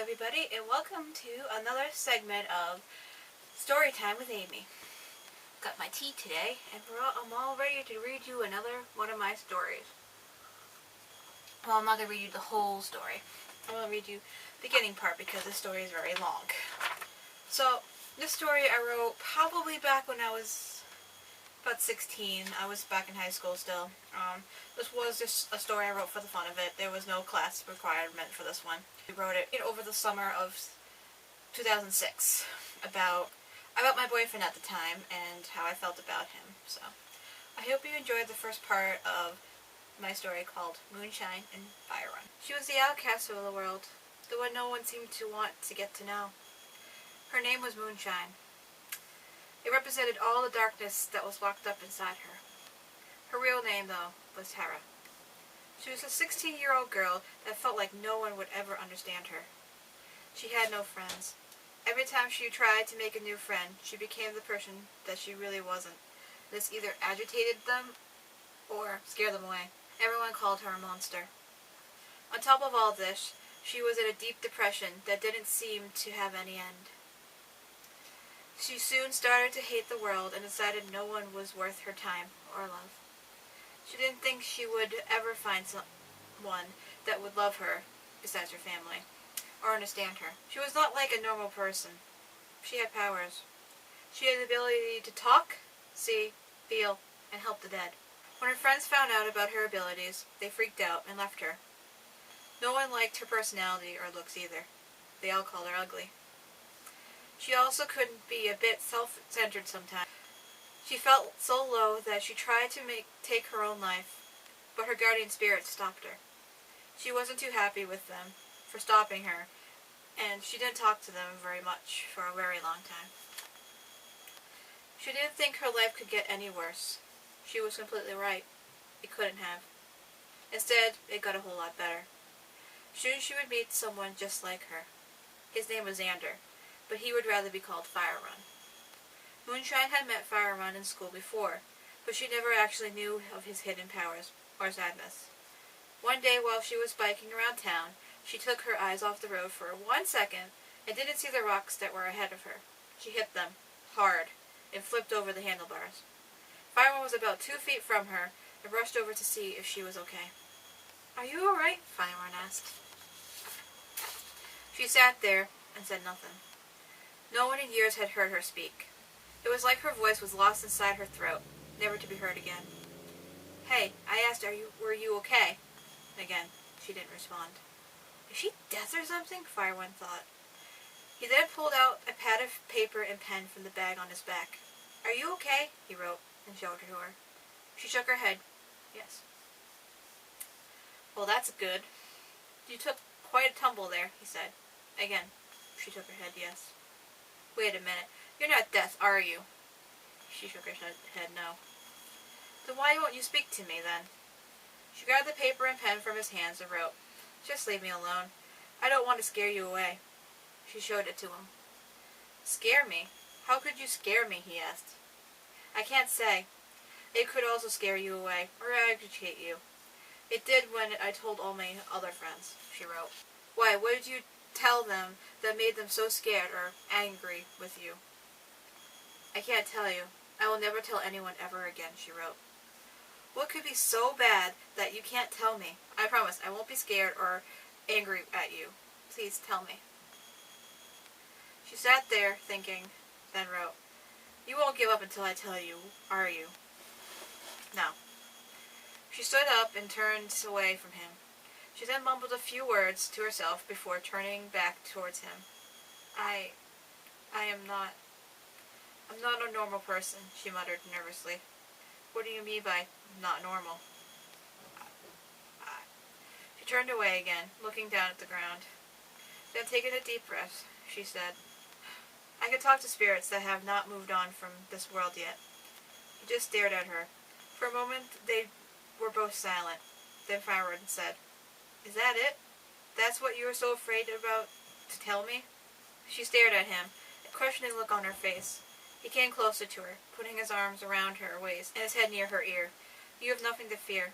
everybody, and welcome to another segment of Story Time with Amy. Got my tea today, and I'm all ready to read you another one of my stories. Well, I'm not going to read you the whole story. I'm going to read you the beginning part because the story is very long. So, this story I wrote probably back when I was about 16. I was back in high school still. This was just a story I wrote for the fun of it. There was no class requirement for this one. I wrote it over the summer of 2006 about my boyfriend at the time and how I felt about him. So, I hope you enjoyed the first part of my story called Moonshine and Firerun. She was the outcast of the world, the one no one seemed to want to get to know. Her name was Moonshine. It represented all the darkness that was locked up inside her. Her real name, though, was Tara. She was a 16-year-old girl that felt like no one would ever understand her. She had no friends. Every time she tried to make a new friend, she became the person that she really wasn't. This either agitated them or scared them away. Everyone called her a monster. On top of all this, she was in a deep depression that didn't seem to have any end. She soon started to hate the world and decided no one was worth her time or love. She didn't think she would ever find someone that would love her besides her family or understand her. She was not like a normal person. She had powers. She had the ability to talk, see, feel, and help the dead. When her friends found out about her abilities, they freaked out and left her. No one liked her personality or looks either. They all called her ugly. She also couldn't be a bit self-centered sometimes. She felt so low that she tried to take her own life, but her guardian spirits stopped her. She wasn't too happy with them for stopping her, and she didn't talk to them very much for a very long time. She didn't think her life could get any worse. She was completely right. It couldn't have. Instead, it got a whole lot better. Soon she would meet someone just like her. His name was Xander, but he would rather be called Firerun. Moonshine had met Firerun in school before, but she never actually knew of his hidden powers or sadness. One day while she was biking around town, she took her eyes off the road for 1 second and didn't see the rocks that were ahead of her. She hit them hard and flipped over the handlebars. Firerun was about 2 feet from her and rushed over to see if she was okay. "Are you all right?" Firerun asked. She sat there and said nothing. No one in years had heard her speak. It was like her voice was lost inside her throat, never to be heard again. "Hey," I asked, were you okay?" Again, she didn't respond. "Is she deaf or something?" Firerun thought. He then pulled out a pad of paper and pen from the bag on his back. "Are you okay?" he wrote and showed it to her. She shook her head. "Yes." "Well, that's good. You took quite a tumble there," he said. Again, she shook her head yes. "Wait a minute. You're not deaf, are you?" She shook her head no. "Then why won't you speak to me, then?" She grabbed the paper and pen from his hands and wrote, "Just leave me alone. I don't want to scare you away." She showed it to him. "Scare me? How could you scare me?" he asked. "I can't say. It could also scare you away, or agitate you. It did when I told all my other friends," she wrote. "Why, what did you tell them that made them so scared or angry with you?" "I can't tell you. I will never tell anyone ever again," she wrote. "What could be so bad that you can't tell me? I promise I won't be scared or angry at you. Please tell me." She sat there thinking, then wrote, "You won't give up until I tell you, are you?" "No." She stood up and turned away from him. She then mumbled a few words to herself before turning back towards him. I'm not a normal person," she muttered nervously. "What do you mean by not normal?" She turned away again, looking down at the ground. Then taking a deep breath, she said, "I can talk to spirits that have not moved on from this world yet." He just stared at her. For a moment they were both silent. Then Firerun said, "Is that it? That's what you were so afraid about to tell me?" She stared at him, a questioning look on her face. He came closer to her, putting his arms around her waist and his head near her ear. "You have nothing to fear.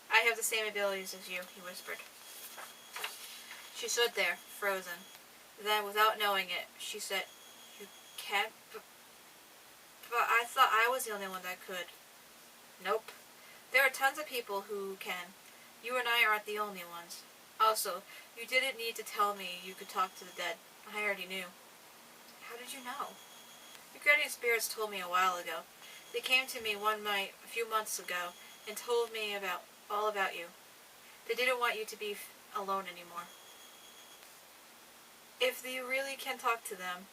I have the same abilities as you," he whispered. She stood there, frozen. Then, without knowing it, she said, "You can't, but I thought I was the only one that could." Nope. There are tons of people who can. You and I aren't the only ones. Also, you didn't need to tell me you could talk to the dead. I already knew. How did you know? Your guardian spirits told me a while ago. They came to me one night a few months ago and told me all about you. They didn't want you to be alone anymore. If you really can talk to them,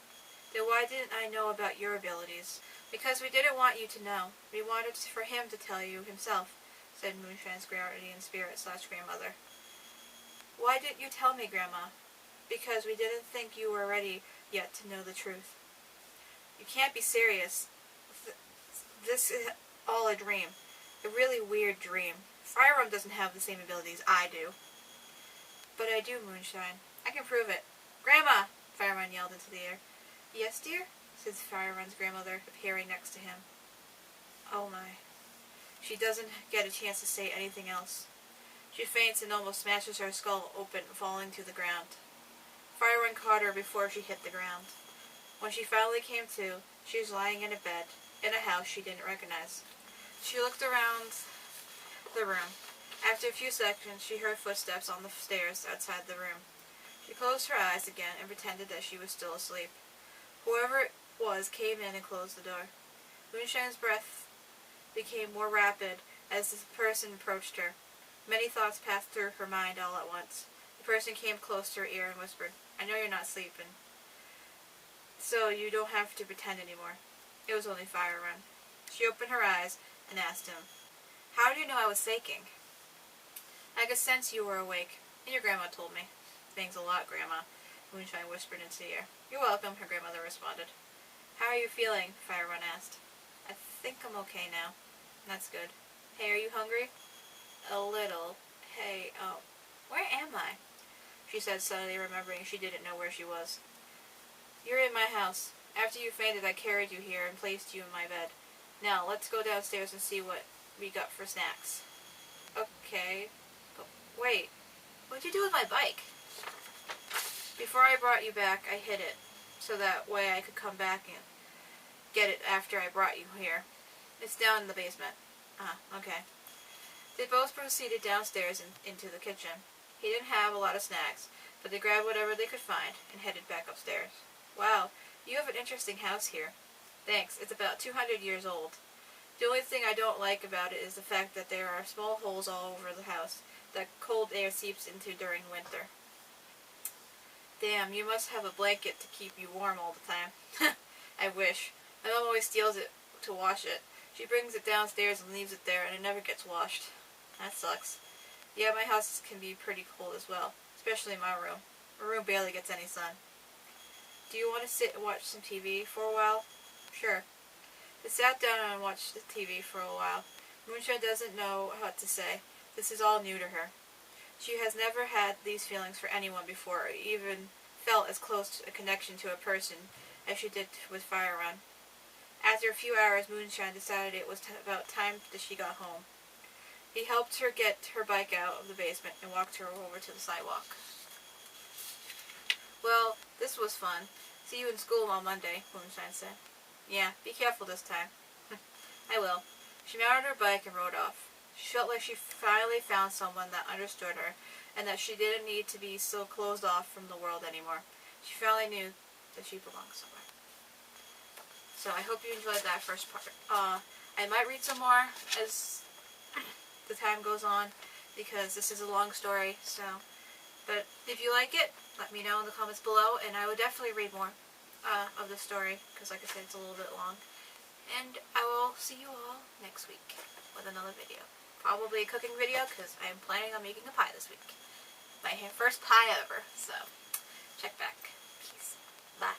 then why didn't I know about your abilities? Because we didn't want you to know. We wanted for him to tell you himself, said Moonshine's guardian spirit / grandmother. Why didn't you tell me, Grandma? Because we didn't think you were ready yet to know the truth. You can't be serious. This is all a dream. A really weird dream. Firerun doesn't have the same abilities I do. But I do, Moonshine. I can prove it. Grandma! Firerun yelled into the air. Yes, dear? Said Firerun's grandmother, appearing next to him. Oh my. She doesn't get a chance to say anything else. She faints and almost smashes her skull open, falling to the ground. Firerun caught her before she hit the ground. When she finally came to, she was lying in a bed, in a house she didn't recognize. She looked around the room. After a few seconds, she heard footsteps on the stairs outside the room. She closed her eyes again and pretended that she was still asleep. Whoever it was came in and closed the door. Moonshine's breath became more rapid as the person approached her. Many thoughts passed through her mind all at once. The person came close to her ear and whispered, I know you're not sleeping, so you don't have to pretend anymore. It was only Firerun. She opened her eyes and asked him, How do you know I was faking? I could sense you were awake, and your grandma told me. Thanks a lot, Grandma, Moonshine whispered into the ear. You're welcome, her grandmother responded. How are you feeling? Firerun asked. I think I'm okay now. That's good. Hey, are you hungry? A little. Hey, where am I? She said, suddenly remembering she didn't know where she was. You're in my house. After you fainted, I carried you here and placed you in my bed. Now, let's go downstairs and see what we got for snacks. Okay. But wait, what'd you do with my bike? Before I brought you back, I hid it, so that way I could come back and get it after I brought you here. It's down in the basement. Okay. They both proceeded downstairs and into the kitchen. He didn't have a lot of snacks, but they grabbed whatever they could find and headed back upstairs. Wow, you have an interesting house here. Thanks, it's about 200 years old. The only thing I don't like about it is the fact that there are small holes all over the house that cold air seeps into during winter. Damn, you must have a blanket to keep you warm all the time. I wish. My mom always steals it to wash it. She brings it downstairs and leaves it there, and it never gets washed. That sucks. Yeah, my house can be pretty cold as well, especially my room. My room barely gets any sun. Do you want to sit and watch some TV for a while? Sure. They sat down and watched the TV for a while. Moonshine doesn't know what to say. This is all new to her. She has never had these feelings for anyone before, or even felt as close a connection to a person as she did with Firerun. After a few hours, Moonshine decided it was about time that she got home. He helped her get her bike out of the basement and walked her over to the sidewalk. Well, this was fun. See you in school on Monday, Moonshine said. Yeah, be careful this time. I will. She mounted her bike and rode off. She felt like she finally found someone that understood her and that she didn't need to be so closed off from the world anymore. She finally knew that she belonged somewhere. So I hope you enjoyed that first part. I might read some more as the time goes on because this is a long story. But if you like it, let me know in the comments below, and I would definitely read more of the story because, like I said, it's a little bit long. And I will see you all next week with another video. Probably a cooking video because I am planning on making a pie this week. My first pie ever. So check back. Peace. Bye.